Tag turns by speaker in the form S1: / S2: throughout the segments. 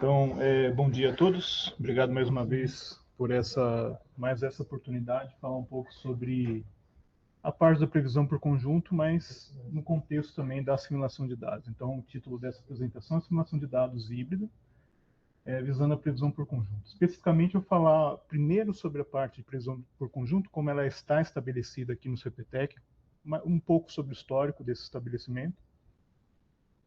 S1: Então, bom dia a todos. Obrigado mais uma vez por essa oportunidade de falar um pouco sobre a parte da previsão por conjunto, mas no contexto também da assimilação de dados. Então, o título dessa apresentação é Assimilação de Dados Híbrida, visando a previsão por conjunto. Especificamente, eu vou falar primeiro sobre a parte de previsão por conjunto, como ela está estabelecida aqui no CPTEC, um pouco sobre o histórico desse estabelecimento,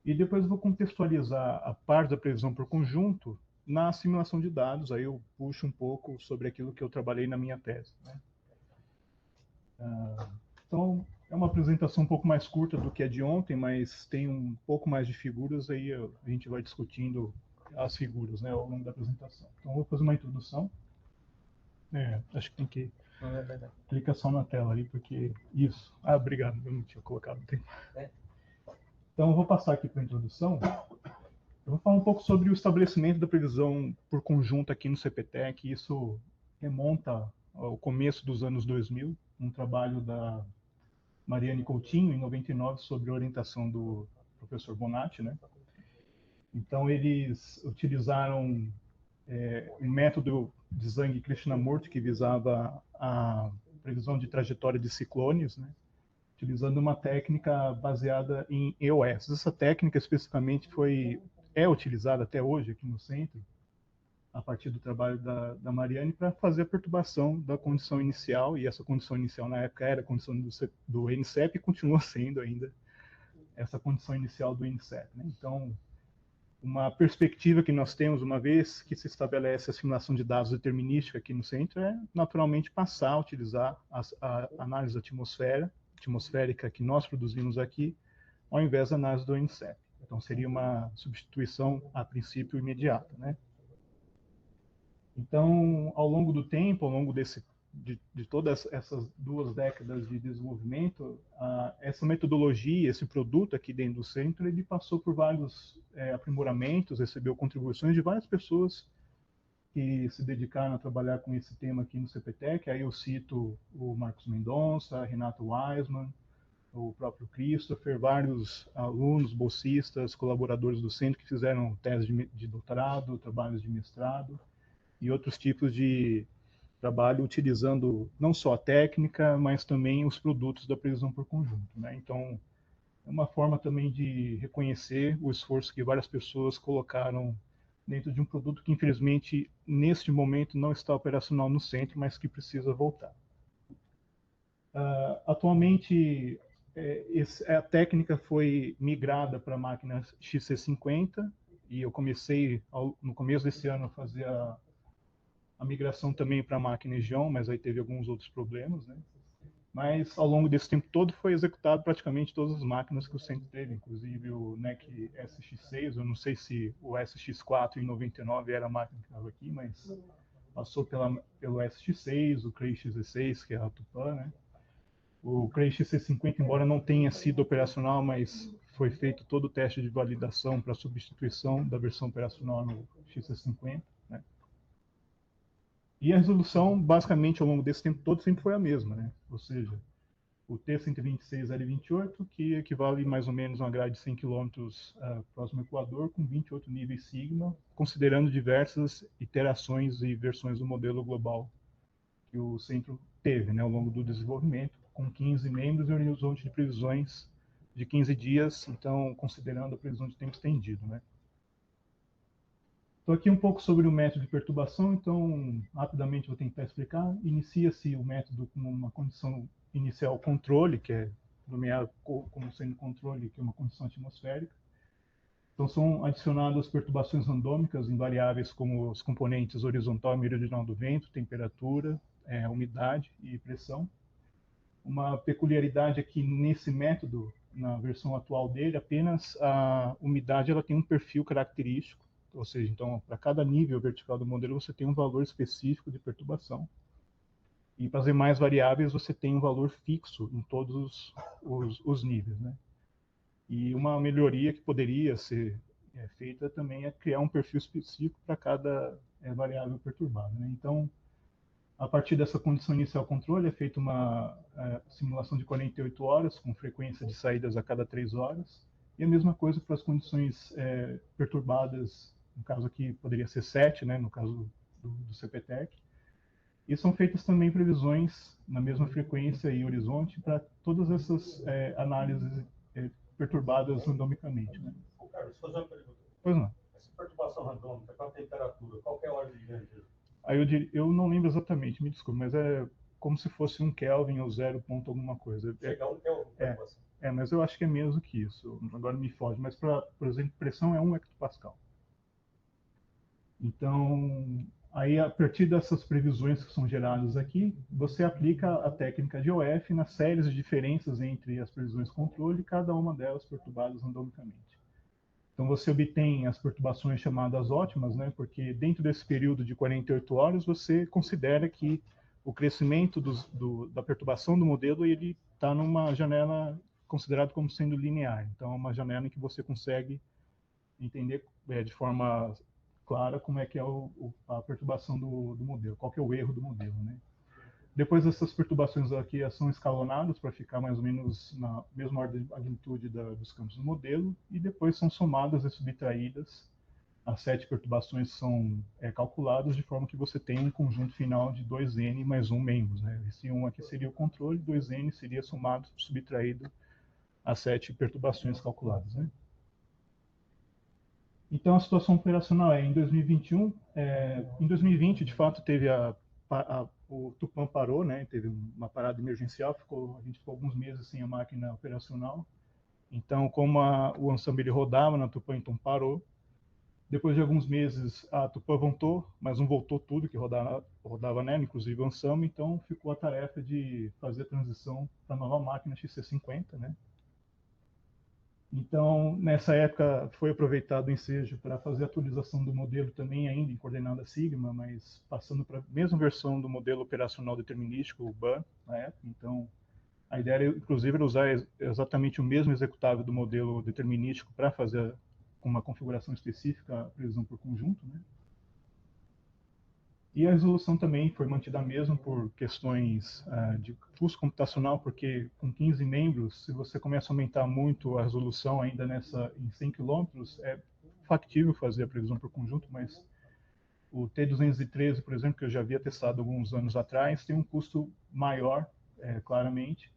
S1: e depois eu vou contextualizar a parte da previsão por conjunto na assimilação de dados. Aí eu puxo um pouco sobre aquilo que eu trabalhei na minha tese, né? Então, é uma apresentação um pouco mais curta do que a de ontem, mas tem um pouco mais de figuras, aí a gente vai discutindo as figuras, né, ao longo da apresentação. Então, eu vou fazer uma introdução. Acho que tem que clicar só na tela ali, porque isso. Obrigado, eu não tinha colocado o tempo. Então, eu vou passar aqui para a introdução. Eu vou falar um pouco sobre o estabelecimento da previsão por conjunto aqui no CPTEC. Isso remonta ao começo dos anos 2000, um trabalho da Mariane Coutinho, em 99, sobre a orientação do professor Bonatti, né? Então, eles utilizaram um método de Zhang-Krishnamurti, que visava a previsão de trajetória de ciclones, né? Utilizando uma técnica baseada em EOS. Essa técnica, especificamente, é utilizada até hoje aqui no centro, a partir do trabalho da Mariane, para fazer a perturbação da condição inicial, e essa condição inicial na época era a condição do NCEP e continua sendo ainda essa condição inicial do NCEP, né? Então, uma perspectiva que nós temos, uma vez que se estabelece a simulação de dados determinística aqui no centro, é naturalmente passar a utilizar a análise atmosférica que nós produzimos aqui, ao invés da análise do NCEP. Então, seria uma substituição, a princípio, imediata, né? Então, ao longo do tempo, ao longo de todas essas 2 décadas de desenvolvimento, essa metodologia, esse produto aqui dentro do centro, ele passou por vários aprimoramentos, recebeu contribuições de várias pessoas que se dedicaram a trabalhar com esse tema aqui no CPTEC. Aí eu cito o Marcos Mendonça, Renato Weisman, o próprio Christopher, vários alunos, bolsistas, colaboradores do centro que fizeram tese de doutorado, trabalhos de mestrado e outros tipos de trabalho utilizando não só a técnica, mas também os produtos da previsão por conjunto, né? Então, é uma forma também de reconhecer o esforço que várias pessoas colocaram dentro de um produto que, infelizmente, neste momento não está operacional no centro, mas que precisa voltar. Atualmente, a técnica foi migrada para a máquina XC50, e eu comecei, no começo desse ano, a fazer a migração também para a máquina Xeon, mas aí teve alguns outros problemas, né? Mas ao longo desse tempo todo foi executado praticamente todas as máquinas que o centro teve, inclusive o NEC SX6. Eu não sei se o SX4 em 99 era a máquina que estava aqui, mas passou pelo SX6, o Cray XZ6, que é a Tupã, né? O Cray XC50, embora não tenha sido operacional, mas foi feito todo o teste de validação para substituição da versão operacional no XC50, né? E a resolução, basicamente, ao longo desse tempo todo, sempre foi a mesma, né? Ou seja, o T126L28, que equivale mais ou menos a uma grade de 100 km próximo ao Equador, com 28 níveis sigma, considerando diversas iterações e versões do modelo global que o centro teve, né, ao longo do desenvolvimento, com 15 membros e um horizonte de previsões de 15 dias, então, considerando a previsão de tempo estendido, né? Então, aqui um pouco sobre o método de perturbação. Então, rapidamente vou tentar explicar. Inicia-se o método com uma condição inicial controle, que é nomeado como sendo controle, que é uma condição atmosférica. Então, são adicionadas perturbações randômicas em variáveis como os componentes horizontal e meridional do vento, temperatura, umidade e pressão. Uma peculiaridade é que nesse método, na versão atual dele, apenas a umidade ela tem um perfil característico. Ou seja, então, para cada nível vertical do modelo, você tem um valor específico de perturbação. E para as demais variáveis, você tem um valor fixo em todos os níveis, né? E uma melhoria que poderia ser feita também é criar um perfil específico para cada variável perturbada, né? Então, a partir dessa condição inicial controle, é feita uma simulação de 48 horas, com frequência de saídas a cada 3 horas. E a mesma coisa para as condições perturbadas no caso aqui poderia ser 7, né, no caso do CPTEC. E são feitas também previsões na mesma frequência e horizonte para todas essas análises perturbadas randomicamente. Né?
S2: Carlos, fazer uma pergunta.
S1: Pois não.
S2: Essa perturbação randômica com a temperatura, qual que é a ordem de grandeza?
S1: Aí eu não lembro exatamente, me desculpe, mas é como se fosse 1 Kelvin ou 0 ponto alguma coisa.
S2: Chegar a 1 Kelvin.
S1: Mas eu acho que é menos do que isso. Agora me foge. Mas, por exemplo, pressão é 1 hectopascal. Então, aí a partir dessas previsões que são geradas aqui, você aplica a técnica de OF nas séries de diferenças entre as previsões controle, cada uma delas perturbadas randomicamente. Então você obtém as perturbações chamadas ótimas, né? Porque dentro desse período de 48 horas você considera que o crescimento da perturbação do modelo ele está numa janela considerada como sendo linear. Então é uma janela em que você consegue entender de forma clara como é que é a perturbação do modelo, qual que é o erro do modelo, né? Depois essas perturbações aqui são escalonadas para ficar mais ou menos na mesma ordem de magnitude dos campos do modelo e depois são somadas e subtraídas. As 7 perturbações são calculadas de forma que você tem um conjunto final de 2n mais 1 membros. Né? Esse 1 aqui seria o controle, 2n seria somado, subtraído as 7 perturbações calculadas. Né? Então a situação operacional é em 2021, em 2020 de fato teve o Tupã parou, né? Teve uma parada emergencial, a gente ficou alguns meses sem a máquina operacional. Então, como o Ensemble rodava na Tupã, então parou. Depois de alguns meses, a Tupã voltou, mas não voltou tudo que rodava nela, inclusive o Ensemble. Então, ficou a tarefa de fazer a transição para a nova máquina XC50, né? Então, nessa época, foi aproveitado o ensejo para fazer a atualização do modelo também, ainda em coordenada sigma, mas passando para a mesma versão do modelo operacional determinístico, o BAN, na época. Então, a ideia, inclusive, era usar exatamente o mesmo executável do modelo determinístico para fazer uma configuração específica a previsão por conjunto, né? E a resolução também foi mantida a mesma por questões de custo computacional, porque com 15 membros, se você começa a aumentar muito a resolução ainda em 100 km, é factível fazer a previsão por conjunto, mas o T213, por exemplo, que eu já havia testado alguns anos atrás, tem um custo maior, claramente,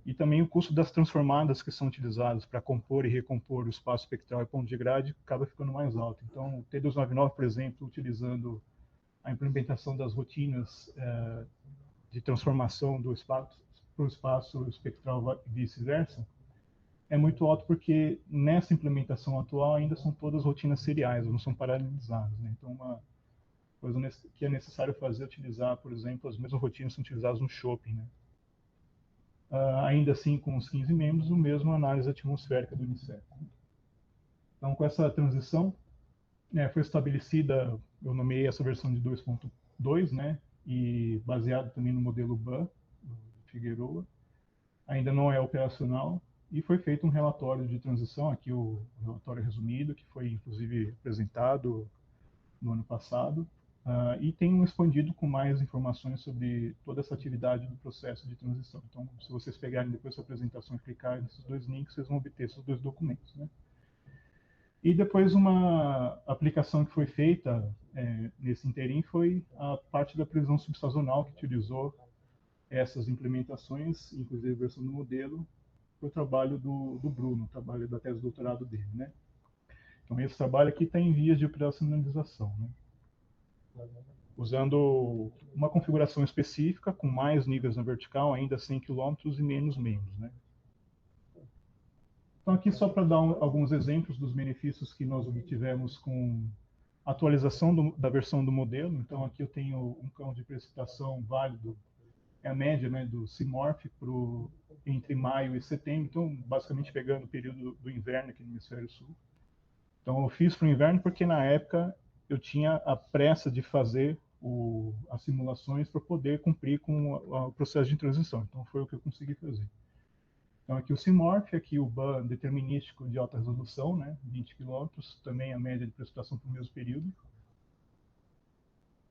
S1: e também o custo das transformadas que são utilizadas para compor e recompor o espaço espectral e ponto de grade acaba ficando mais alto. Então, o T299, por exemplo, utilizando a implementação das rotinas de transformação do espaço para o espaço espectral e vice-versa, é muito alto porque nessa implementação atual ainda são todas rotinas seriais, não são paralelizadas. Né? Então, uma coisa que é necessário fazer é utilizar, por exemplo, as mesmas rotinas que são utilizadas no shopping. Né? Ainda assim, com os 15 membros, o mesmo análise atmosférica do INCEP. Então, com essa transição, foi estabelecida, eu nomeei essa versão de 2.2, né, e baseado também no modelo BAN, do Figueroa, ainda não é operacional, e foi feito um relatório de transição, aqui o relatório resumido, que foi inclusive apresentado no ano passado, e tem um expandido com mais informações sobre toda essa atividade do processo de transição. Então, se vocês pegarem depois essa apresentação e clicarem nesses 2 links, vocês vão obter esses 2 documentos, né. E depois uma aplicação que foi feita nesse interim foi a parte da previsão subsazonal que utilizou essas implementações, inclusive a versão do modelo, para o trabalho do Bruno, o trabalho da tese de doutorado dele, né? Então esse trabalho aqui está em vias de operacionalização, né? Usando uma configuração específica com mais níveis na vertical, ainda 100 km e menos membros, né? Então, aqui só para dar alguns exemplos dos benefícios que nós obtivemos com a atualização da versão do modelo. Então, aqui eu tenho um campo de precipitação válido, é a média, né, do CMORPH entre maio e setembro. Então, basicamente pegando o período do inverno aqui no Hemisfério Sul. Então, eu fiz para o inverno porque, na época, eu tinha a pressa de fazer as simulações para poder cumprir com o processo de transição. Então, foi o que eu consegui fazer. Então, aqui o CMORPH, aqui o BAN determinístico de alta resolução, né, 20 km, também a média de precipitação para o mesmo período.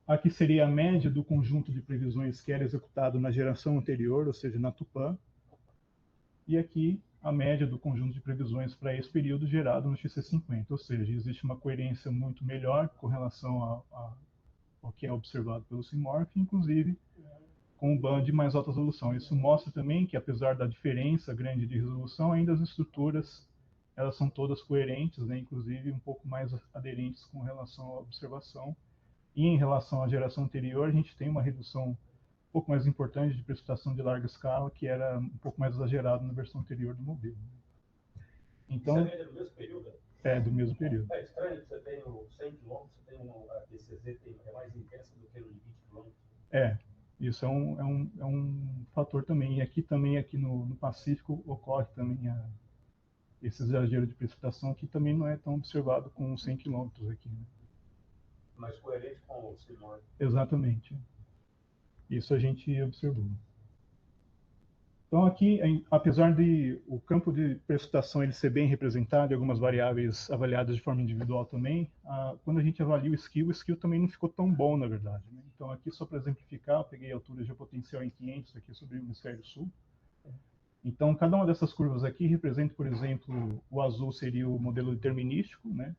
S1: Aqui seria a média do conjunto de previsões que era executado na geração anterior, ou seja, na Tupã. E aqui a média do conjunto de previsões para esse período gerado no XC50, ou seja, existe uma coerência muito melhor com relação ao que é observado pelo CIMORPH, inclusive com um band de mais alta resolução. Isso mostra também que, apesar da diferença grande de resolução, ainda as estruturas elas são todas coerentes, né? Inclusive um pouco mais aderentes com relação à observação. E em relação à geração anterior, a gente tem uma redução um pouco mais importante de precipitação de larga escala, que era um pouco mais exagerado na versão anterior do modelo. Então,
S2: isso é do mesmo período?
S1: É, do mesmo período.
S2: É estranho que você tem o 100 km, você tem a TCZ é mais intensa do que o de 20 km.
S1: Isso é um fator também. E aqui no Pacífico ocorre também esse exagero de precipitação, que também não é tão observado com 100 km aqui. Né?
S2: Mais coerente com o CIMORPH.
S1: Exatamente. Isso a gente observou. Então aqui, apesar de o campo de precipitação ele ser bem representado e algumas variáveis avaliadas de forma individual também, quando a gente avalia o skill também não ficou tão bom, na verdade. Né? Então aqui, só para exemplificar, eu peguei a altura geopotencial em 500 aqui sobre o hemisfério sul. Então, cada uma dessas curvas aqui representa, por exemplo, o azul seria o modelo determinístico, né?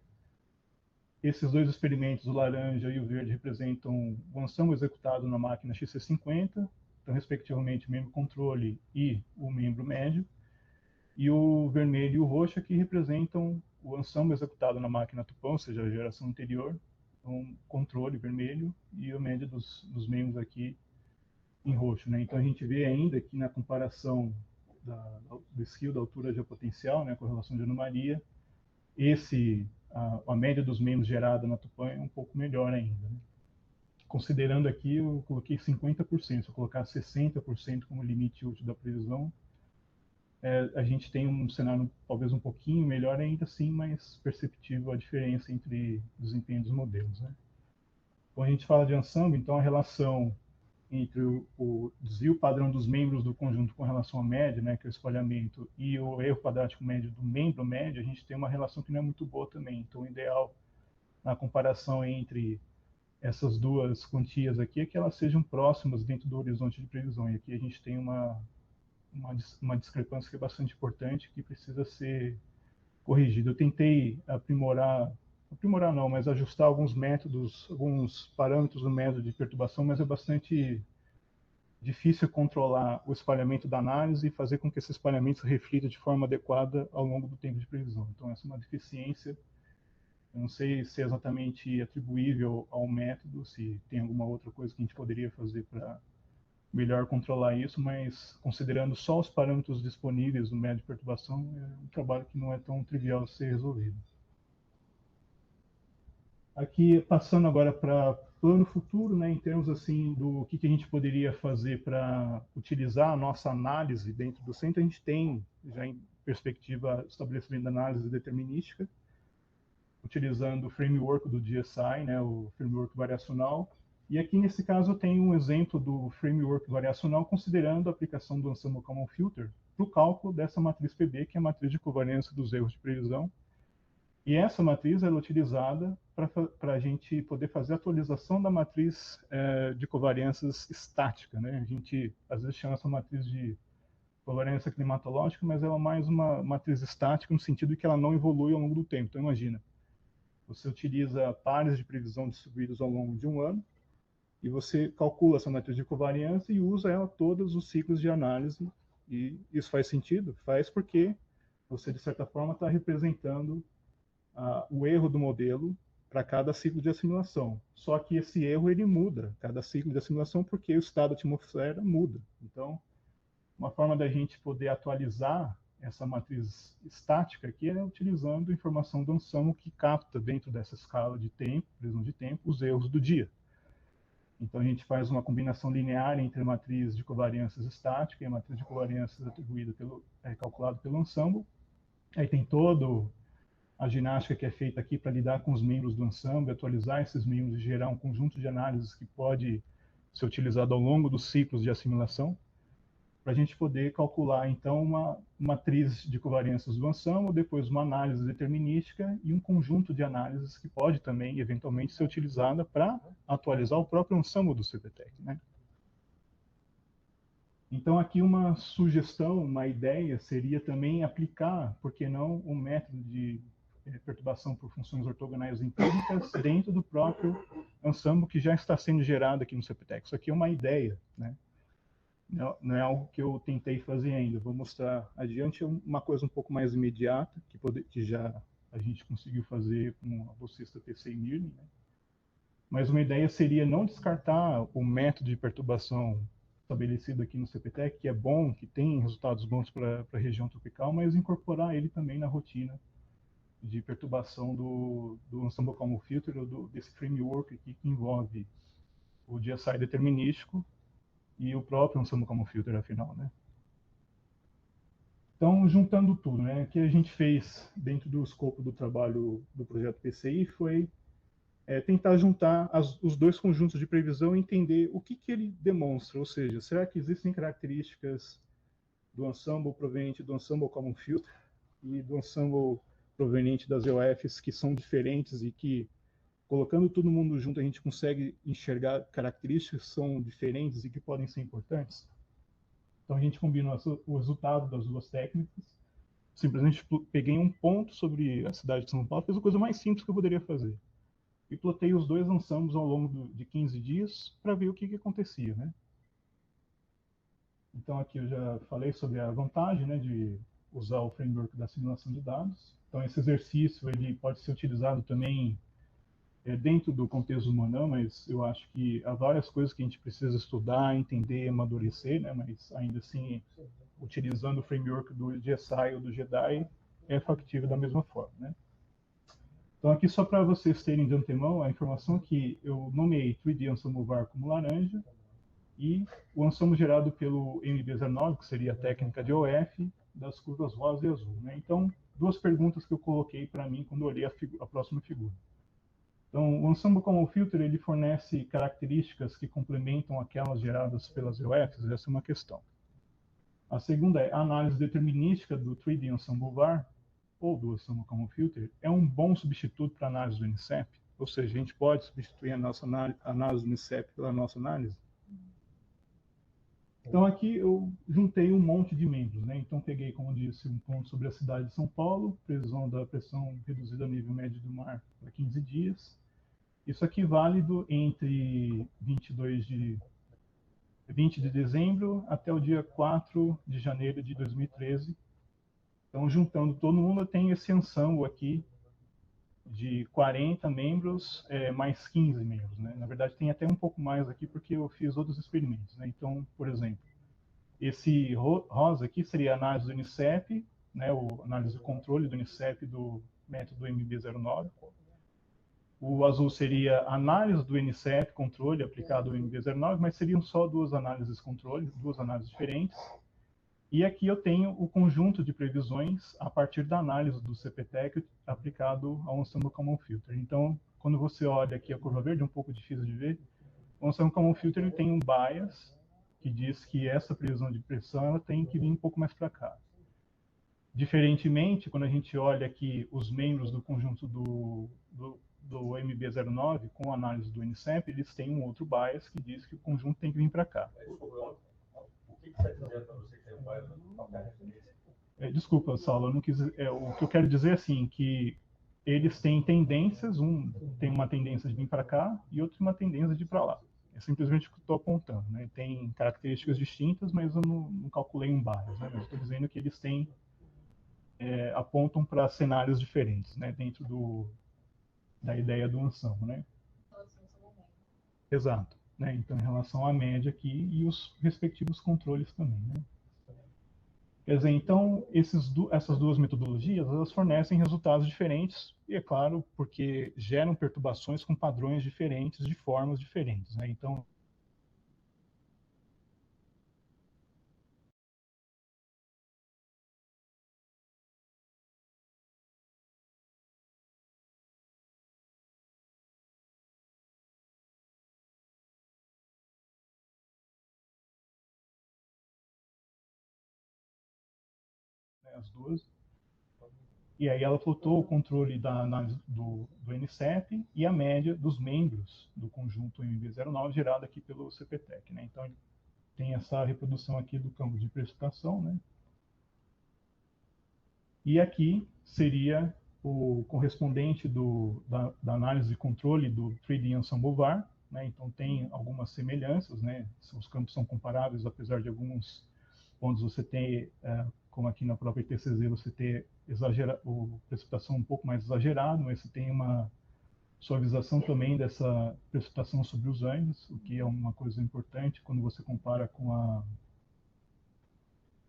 S1: Esses dois experimentos, o laranja e o verde, representam o ensemble executado na máquina XC50, então, respectivamente, o membro controle e o membro médio. E o vermelho e o roxo aqui representam o ensemble executado na máquina Tupã, ou seja, a geração anterior, então, controle vermelho e o médio dos membros aqui em roxo. Né? Então, a gente vê ainda que na comparação do skill da altura geopotencial, né, a correlação de anomalia, a média dos membros gerada na Tupã é um pouco melhor ainda. Né? Considerando aqui, eu coloquei 50%, se eu colocar 60% como limite útil da previsão, a gente tem um cenário talvez um pouquinho melhor ainda assim, mas perceptível a diferença entre o desempenho dos modelos. Né? Quando a gente fala de ensemble, então a relação entre o desvio padrão dos membros do conjunto com relação à média, né, que é o espalhamento, e o erro quadrático médio do membro médio, a gente tem uma relação que não é muito boa também. Então, o ideal na comparação entre essas duas quantias aqui é que elas sejam próximas dentro do horizonte de previsão. E aqui a gente tem uma discrepância que é bastante importante, que precisa ser corrigida. Eu tentei aprimorar não, mas ajustar alguns métodos, alguns parâmetros do método de perturbação, mas é bastante difícil controlar o espalhamento da análise e fazer com que esse espalhamento se reflita de forma adequada ao longo do tempo de previsão. Então, essa é uma deficiência. Eu não sei se é exatamente atribuível ao método, se tem alguma outra coisa que a gente poderia fazer para melhor controlar isso, mas considerando só os parâmetros disponíveis no método de perturbação, é um trabalho que não é tão trivial de ser resolvido. Aqui, passando agora para plano futuro, né, em termos assim do que a gente poderia fazer para utilizar a nossa análise dentro do centro, a gente tem já em perspectiva estabelecimento da análise determinística, utilizando o framework do GSI, né, o framework variacional. E aqui, nesse caso, eu tenho um exemplo do framework variacional, considerando a aplicação do Ensemble Common Filter para o cálculo dessa matriz PB, que é a matriz de covariância dos erros de previsão. E essa matriz é utilizada para a gente poder fazer a atualização da matriz de covariâncias estática. Né? A gente, às vezes, chama essa matriz de covariância climatológica, mas ela é mais uma matriz estática no sentido de que ela não evolui ao longo do tempo. Então, imagina, você utiliza pares de previsão distribuídos ao longo de um ano, e você calcula essa matriz de covariância e usa ela todos os ciclos de análise. E isso faz sentido? Faz porque você, de certa forma, está representando o erro do modelo para cada ciclo de assimilação. Só que esse erro ele muda cada ciclo de assimilação porque o estado da atmosfera muda. Então, uma forma da gente poder atualizar essa matriz estática aqui é utilizando informação do Ensemble que capta dentro dessa escala de tempo, previsão de tempo, os erros do dia. Então, a gente faz uma combinação linear entre a matriz de covariâncias estática e a matriz de covariâncias atribuída calculada pelo Ensemble. Aí tem todo a ginástica que é feita aqui para lidar com os membros do ensemble, atualizar esses membros e gerar um conjunto de análises que pode ser utilizado ao longo dos ciclos de assimilação, para a gente poder calcular, então, uma matriz de covariâncias do ensemble, depois uma análise determinística e um conjunto de análises que pode também, eventualmente, ser utilizada para atualizar o próprio ensemble do CPTEC. Né? Então, aqui uma sugestão, uma ideia seria também aplicar, por que não, um método de perturbação por funções ortogonais empíricas dentro do próprio ensemble que já está sendo gerado aqui no CPTEC. Isso aqui é uma ideia, né? Não é algo que eu tentei fazer ainda. Vou mostrar adiante uma coisa um pouco mais imediata, que já a gente conseguiu fazer com a bolsista TC Mirni, né? Mas uma ideia seria não descartar o método de perturbação estabelecido aqui no CPTEC, que é bom, que tem resultados bons para a região tropical, mas incorporar ele também na rotina de perturbação do Ensemble Common Filter, ou desse framework aqui que envolve o GSI determinístico e o próprio Ensemble Common Filter, afinal, né? Então, juntando tudo, né, o que a gente fez dentro do escopo do trabalho do projeto PCI foi tentar juntar os dois conjuntos de previsão e entender o que ele demonstra, ou seja, será que existem características do ensemble proveniente do Ensemble Common Filter e do ensemble proveniente das EOFs que são diferentes e que, colocando todo mundo junto, a gente consegue enxergar características que são diferentes e que podem ser importantes? Então a gente combinou o resultado das duas técnicas, simplesmente peguei um ponto sobre a cidade de São Paulo, fiz a coisa mais simples que eu poderia fazer. E plotei os dois ensembles ao longo de 15 dias para ver o que acontecia, né? Então aqui eu já falei sobre a vantagem, né, de usar o framework da simulação de dados. Então esse exercício ele pode ser utilizado também dentro do contexto humano, mas eu acho que há várias coisas que a gente precisa estudar, entender, amadurecer, né? Mas ainda assim, utilizando o framework do GSI ou do JEDI, é factível da mesma forma, né? Então aqui só para vocês terem de antemão a informação que eu nomeei 3D Ensemble VAR como laranja e o ensemble gerado pelo MB09, que seria a técnica de OF, das curvas rosa e azul, né? Então, duas perguntas que eu coloquei para mim quando eu olhei a próxima figura. Então, o Ensemble Common Filter ele fornece características que complementam aquelas geradas pelas EOFs? Essa é uma questão. A segunda é a análise determinística do 3D Ensemble VAR, ou do Ensemble Common Filter, é um bom substituto para a análise do NCEP? Ou seja, a gente pode substituir a nossa análise do NCEP pela nossa análise? Então, aqui eu juntei um monte de membros, né? Então, peguei, como disse, um ponto sobre a cidade de São Paulo, previsão da pressão reduzida a nível médio do mar para 15 dias. Isso aqui válido entre 20 de dezembro até o dia 4 de janeiro de 2013. Então, juntando todo mundo, eu tenho esse ensemble aqui de 40 membros, mais 15 membros, né? Na verdade, tem até um pouco mais aqui, porque eu fiz outros experimentos, né? Então, por exemplo, esse rosa aqui seria a análise do NICEP, né? A análise do controle do NICEP do método MB09. O azul seria análise do NCEP, controle aplicado ao MB09, mas seriam só duas análises controle, duas análises diferentes. E aqui eu tenho o conjunto de previsões a partir da análise do CPTEC aplicado ao Ensemble Common Filter. Então, quando você olha aqui a curva verde, é um pouco difícil de ver, o Ensemble Common Filter ele tem um bias que diz que essa previsão de pressão ela tem que vir um pouco mais para cá. Diferentemente, quando a gente olha aqui os membros do conjunto do MB09 com a análise do NCEP, eles têm um outro bias que diz que o conjunto tem que vir para cá.
S2: O que você está dizendo para você que tem um bias na referência?
S1: Desculpa, Saulo, eu não quis, o que eu quero dizer é assim, que eles têm tendências, um tem uma tendência de vir para cá e outro tem uma tendência de ir para lá. É simplesmente o que eu estou apontando, né? Tem características distintas, mas eu não calculei um bias, né? Mas estou dizendo que eles têm apontam para cenários diferentes, né, dentro da ideia do ensemble, né? Exato, né? Então, em relação à média aqui e os respectivos controles também, né? Quer dizer, então, essas duas metodologias, elas fornecem resultados diferentes, e é claro, porque geram perturbações com padrões diferentes, de formas diferentes, né? Então, né, as duas. E aí ela plotou o controle da análise do NCEP e a média dos membros do conjunto MB09 gerado aqui pelo CPTEC, né? Então, tem essa reprodução aqui do campo de precipitação, né? E aqui seria o correspondente da análise de controle do 3D Ensemble VAR, né? Então tem algumas semelhanças, né? Os campos são comparáveis, apesar de alguns pontos você tem, como aqui na própria ITCZ, você tem precipitação um pouco mais exagerada, mas você tem uma suavização também dessa precipitação sobre os Andes, o que é uma coisa importante quando você compara com a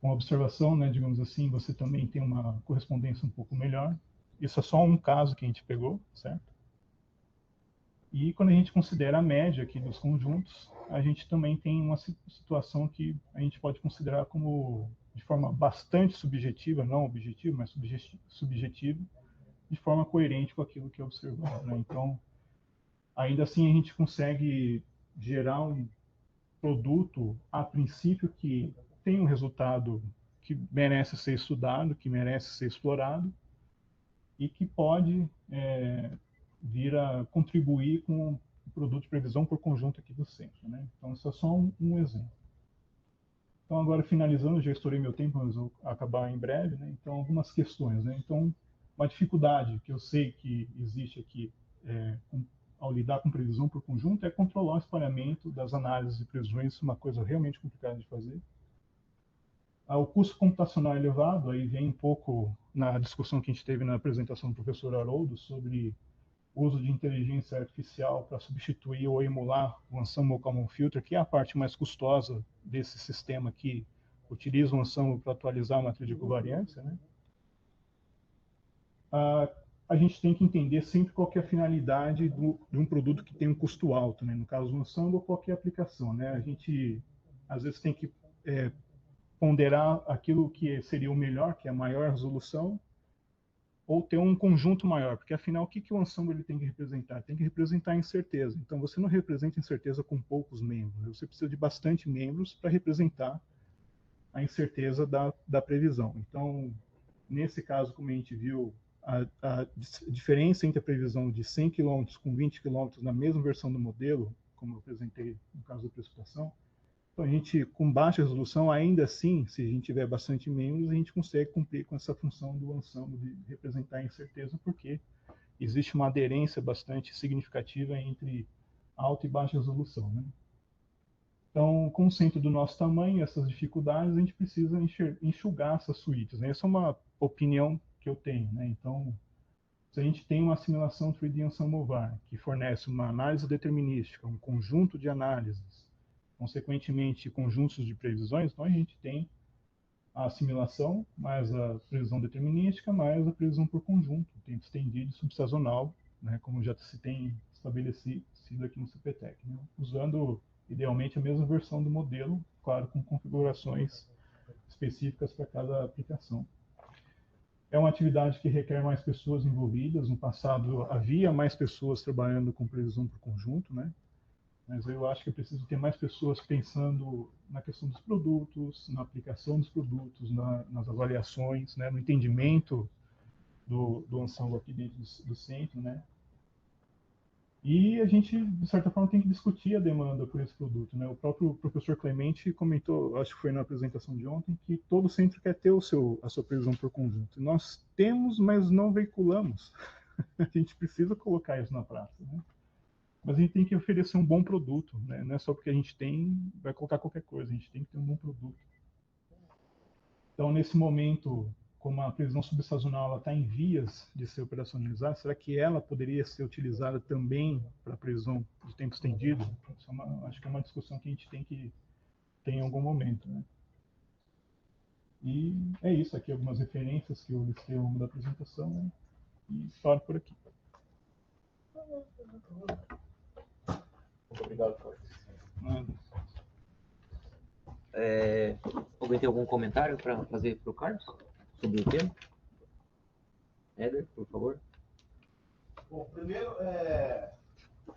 S1: observação, né, digamos assim, você também tem uma correspondência um pouco melhor. Isso é só um caso que a gente pegou, certo? E quando a gente considera a média aqui dos conjuntos, a gente também tem uma situação que a gente pode considerar como, de forma bastante subjetiva, não objetiva, mas subjetiva, de forma coerente com aquilo que é observado, né? Então, ainda assim, a gente consegue gerar um produto, a princípio, que tem um resultado que merece ser estudado, que merece ser explorado e que pode vir a contribuir com o produto de previsão por conjunto aqui do centro, né? Então, isso é só um exemplo. Então, agora, finalizando, já estourei meu tempo, mas vou acabar em breve, né? Então, algumas questões, né? Então, uma dificuldade que eu sei que existe aqui ao lidar com previsão por conjunto é controlar o espalhamento das análises de previsões, isso é uma coisa realmente complicada de fazer. O custo computacional elevado, aí vem um pouco na discussão que a gente teve na apresentação do professor Haroldo sobre o uso de inteligência artificial para substituir ou emular o Ensemble Common Filter, que é a parte mais custosa desse sistema que utiliza o Ensemble para atualizar a matriz de covariância, né? A gente tem que entender sempre qual que é a finalidade de um produto que tem um custo alto, né? No caso do Ensemble, qual que é a aplicação, né? A gente, às vezes, tem que ponderar aquilo que seria o melhor, que é a maior resolução, ou ter um conjunto maior, porque afinal o que o ensemble ele tem que representar? Tem que representar a incerteza. Então você não representa a incerteza com poucos membros, você precisa de bastante membros para representar a incerteza da previsão. Então, nesse caso, como a gente viu, a diferença entre a previsão de 100 km com 20 km na mesma versão do modelo, como eu apresentei no caso da precipitação, então, a gente, com baixa resolução, ainda assim, se a gente tiver bastante membros, a gente consegue cumprir com essa função do ensemble de representar a incerteza, porque existe uma aderência bastante significativa entre alta e baixa resolução, né? Então, com o centro do nosso tamanho, essas dificuldades, a gente precisa enxugar essas suítes, né? Essa é uma opinião que eu tenho, né? Então, se a gente tem uma assimilação 3D Ensemble VAR, que fornece uma análise determinística, um conjunto de análises, consequentemente, conjuntos de previsões, então a gente tem a assimilação, mais a previsão determinística, mais a previsão por conjunto, tempo estendido e subsazonal, né, como já se tem estabelecido aqui no CPTEC, né, usando, idealmente, a mesma versão do modelo, claro, com configurações específicas para cada aplicação. É uma atividade que requer mais pessoas envolvidas. No passado, havia mais pessoas trabalhando com previsão por conjunto, né? Mas eu acho que é preciso ter mais pessoas pensando na questão dos produtos, na aplicação dos produtos, nas avaliações, né, no entendimento do ensemble aqui dentro do centro, né? E a gente, de certa forma, tem que discutir a demanda por esse produto, né? O próprio professor Clemente comentou, acho que foi na apresentação de ontem, que todo centro quer ter a sua previsão por conjunto. Nós temos, mas não veiculamos. A gente precisa colocar isso na prática, né? Mas a gente tem que oferecer um bom produto, né? Não é só porque a gente tem, vai colocar qualquer coisa, a gente tem que ter um bom produto. Então, nesse momento, como a previsão subsazonal está em vias de ser operacionalizada, será que ela poderia ser utilizada também para previsão de tempo estendido? Acho que é uma discussão que a gente tem que ter em algum momento, né? E é isso, aqui algumas referências que eu listei ao longo da apresentação, né? E paro por aqui.
S3: Muito obrigado, Carlos. Alguém tem algum comentário para fazer para o Carlos sobre o tema? Éder, por favor.
S2: Bom, primeiro,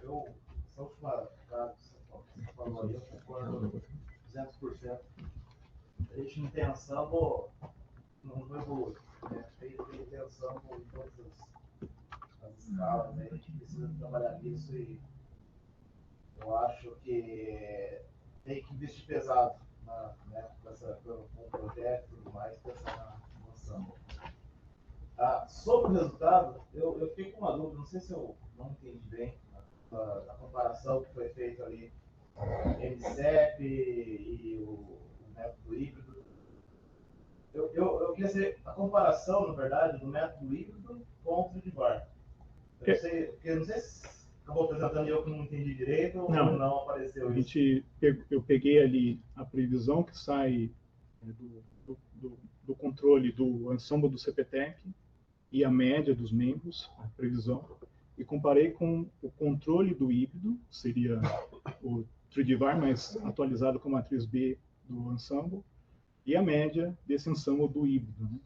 S2: eu, essa última frase que você falou aí, eu concordo 200%. A gente não tem ensemble, não evolui, né? Tem ensemble em todas as escalas, né? A gente precisa trabalhar nisso e eu acho que tem que investir pesado com o projeto e tudo mais, pensar no Ensemble. Sobre o resultado, eu fiquei com uma dúvida, não sei se eu não entendi bem a comparação que foi feita ali, MCEP e o método híbrido. Eu queria saber a comparação, na verdade, do método híbrido com o Trudvar. Eu não sei se acabou apresentando eu que não entendi direito ou não apareceu isso.
S1: Eu peguei ali a previsão que sai do controle do Ensemble do CPTEC e a média dos membros, a previsão, e comparei com o controle do híbrido, seria o Trudvar, mas atualizado com a matriz B do Ensemble, e a média desse Ensemble do híbrido. Né?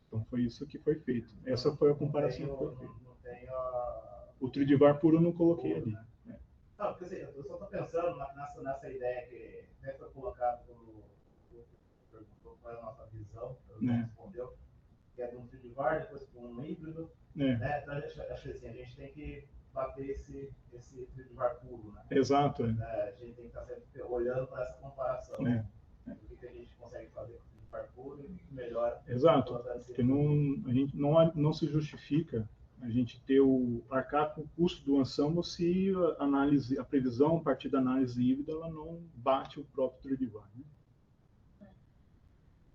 S1: Então foi isso que foi feito. Essa foi a comparação que foi feita. O Trudvar puro eu não coloquei ali. Né?
S2: Não, quer dizer, eu só estou pensando nessa ideia que até foi colocada pelo perguntou qual é a nossa visão, não respondeu, que é de um Trudvar, depois com um híbrido. Né? Então, acho assim, a gente tem que bater esse Trudvar puro. Né?
S1: Exato.
S2: A gente tem que estar sempre olhando para essa comparação. Né? O que a gente consegue fazer com o Trudvar puro e o que melhora.
S1: Exato. Porque a gente não se justifica a gente ter arcar com o custo do Ensemble se a previsão a partir da análise híbrida ela não bate o próprio Trudvar. Né?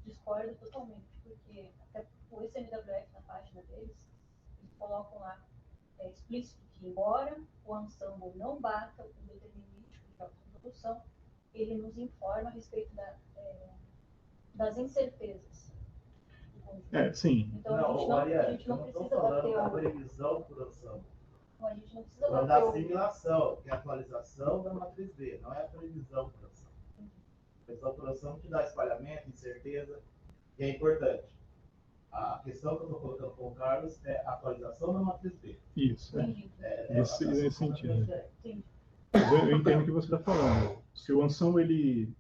S4: Discordo totalmente, porque até o SMWF na página deles, eles colocam lá explícito que embora o Ensemble não bata o determinístico de autoprodução, ele nos informa a respeito das incertezas.
S1: Sim.
S4: Então a gente não precisa bater
S2: a previsão por Ensemble.
S4: Não, a gente não precisa
S2: bater da assimilação, que é a atualização da matriz B, não é a previsão por Ensemble. A previsão por Ensemble te dá espalhamento, incerteza, e é importante. A questão que eu estou colocando com o Carlos é a atualização da matriz B.
S1: Isso. Nesse sentido. Eu entendo o que você está falando. Se o Ensemble,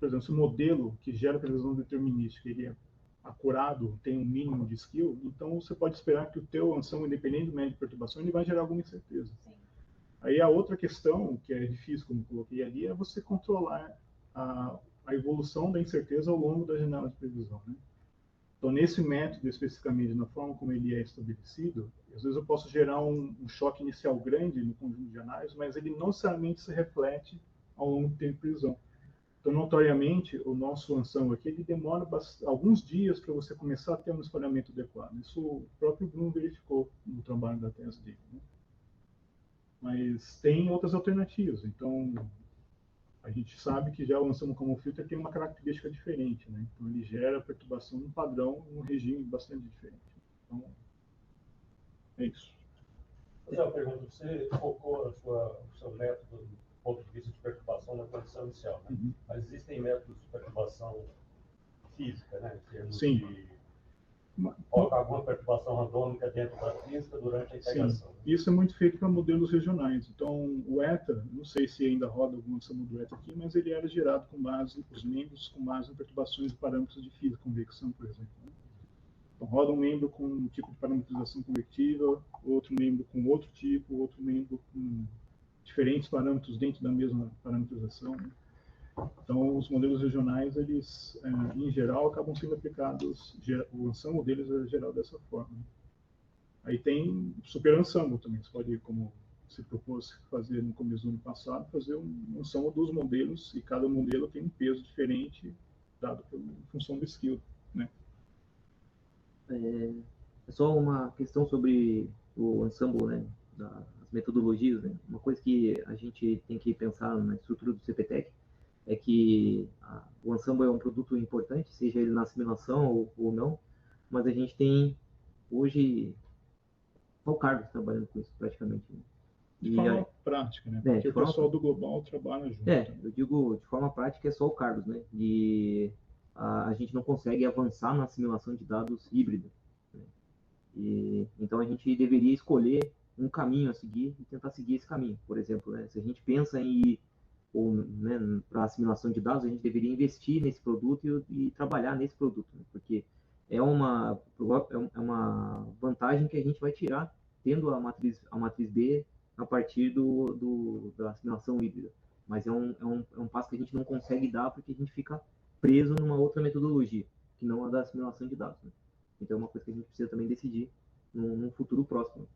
S1: por exemplo, se o modelo que gera a previsão determinística ele é acurado, tem um mínimo de skill, então você pode esperar que o teu Ensemble, independente do médio de perturbação, ele vai gerar alguma incerteza.
S4: Sim.
S1: Aí a outra questão, que é difícil, como eu coloquei ali, é você controlar a evolução da incerteza ao longo da janela de previsão. Né? Então, nesse método, especificamente, na forma como ele é estabelecido, às vezes eu posso gerar um choque inicial grande no conjunto de análise, mas ele não necessariamente se reflete ao longo do tempo de previsão. Então, notoriamente, o nosso Ensemble aqui, ele demora alguns dias para você começar a ter um espalhamento adequado. Isso o próprio Bruno verificou no trabalho da tese dele. Né? Mas tem outras alternativas. Então, a gente sabe que já o Ensemble Common Filter tem uma característica diferente. Né? Então, ele gera perturbação num padrão, num regime bastante diferente. Então, é isso.
S5: Vou fazer uma pergunta. Você focou o seu método do ponto de vista de perturbação na condição inicial. Né?
S1: Uhum.
S5: Mas existem métodos de perturbação física, né? Em termos
S1: Sim.
S5: de colocar alguma perturbação randômica dentro da física durante a integração.
S1: Sim. Isso é muito feito para modelos regionais. Então, o ETA, não sei se ainda roda algum Ensemble do ETA aqui, mas ele era gerado com base, os membros com base em perturbações de parâmetros de física, convecção, por exemplo. Né? Então, roda um membro com um tipo de parametrização convectiva, outro membro com outro tipo, outro membro com diferentes parâmetros dentro da mesma parametrização. Né? Então, os modelos regionais, eles, em geral, acabam sendo aplicados, o ensemble deles é geral dessa forma. Aí tem super ensemble também, você pode, como se propôs fazer no começo do ano passado, fazer um ensemble dos modelos, e cada modelo tem um peso diferente, dado em função do skill. Né?
S3: É só uma questão sobre o ensemble, né, das metodologias. Né? Uma coisa que a gente tem que pensar na estrutura do CPTEC é que o ensemble é um produto importante, seja ele na assimilação ou não, mas a gente tem hoje só o Carlos trabalhando com isso praticamente. Né?
S1: De forma prática, né? Porque o pessoal do Global trabalha junto.
S3: Eu digo de forma prática é só o Carlos, né? E a gente não consegue avançar na assimilação de dados híbrida. Né? E então a gente deveria escolher um caminho a seguir e tentar seguir esse caminho. Por exemplo, né? Se a gente pensa em ir né, para assimilação de dados, a gente deveria investir nesse produto e trabalhar nesse produto, né? Porque é uma vantagem que a gente vai tirar tendo a matriz B a partir da assimilação híbrida. Mas é um passo que a gente não consegue dar porque a gente fica preso numa outra metodologia, que não a da assimilação de dados, né? Então é uma coisa que a gente precisa também decidir num futuro próximo.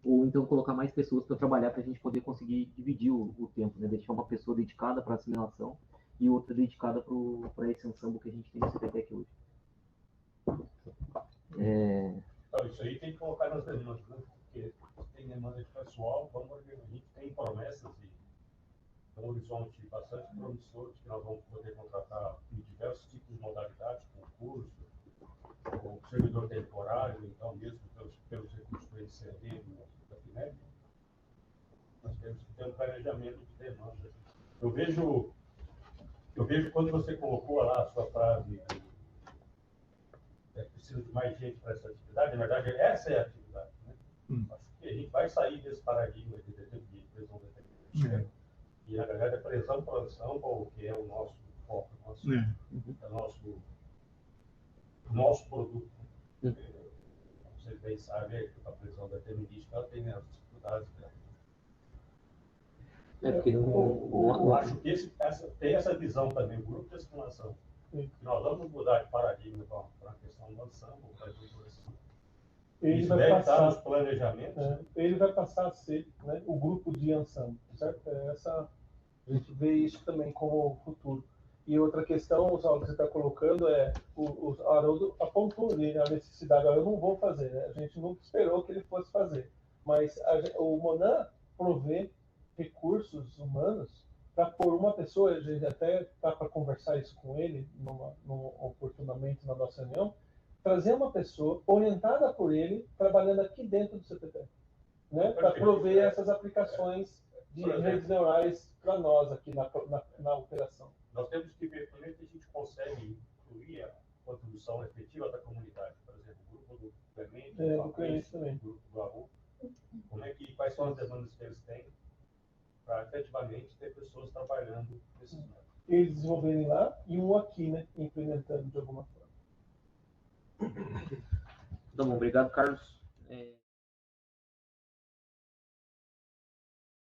S3: Ou então colocar mais pessoas para trabalhar para a gente poder conseguir dividir o tempo, né? Deixar uma pessoa dedicada para assimilação e outra dedicada para esse ensemble que a gente tem no CPTEC hoje.
S5: Então, isso aí tem que colocar nas demandas, né? Porque tem demanda de pessoal, a gente tem promessas e um horizonte bastante promissor de que nós vamos poder contratar em diversos tipos de modalidades, concurso, o servidor temporário, então mesmo pelos recursos do NCD, da FINEP, nós temos que ter um planejamento de demanda. Eu vejo quando você colocou lá a sua frase, precisa de mais gente para essa atividade, na verdade essa é a atividade, né? Acho que a gente vai sair desse paradigma de prisão determinante. E na verdade a prisão por ensemble, que é o nosso foco, o nosso produto. Vocês bem sabem que a prisão determinística ela tem as dificuldades dela.
S3: Eu
S5: acho que tem essa visão também, o grupo de assimilação. Que nós vamos mudar de paradigma para a questão do ensemble, para a educação.
S6: Ele
S5: Isso
S6: vai
S5: deve
S6: passar,
S5: estar nos planejamentos.
S6: Ele vai passar a ser, né, o grupo de ensemble, certo? A gente vê isso também como futuro. E outra questão, Oswaldo, que você está colocando o Haroldo apontou ali a necessidade. Eu não vou fazer, né? A gente nunca esperou que ele fosse fazer. Mas o Monan provê recursos humanos para pôr uma pessoa, a gente até está para conversar isso com ele oportunamente na nossa reunião, trazer uma pessoa orientada por ele, trabalhando aqui dentro do CPT, né? Para prover essas aplicações de redes neurais para nós aqui na operação.
S5: Nós temos que ver como é que a gente consegue incluir a contribuição efetiva da comunidade, por exemplo, o grupo do Clemente, o grupo do AU, quais são as demandas que eles têm para efetivamente ter pessoas trabalhando nesses métodos.
S6: Eles desenvolverem lá e um aqui, né, implementando de alguma forma.
S3: Tá bom, obrigado, Carlos.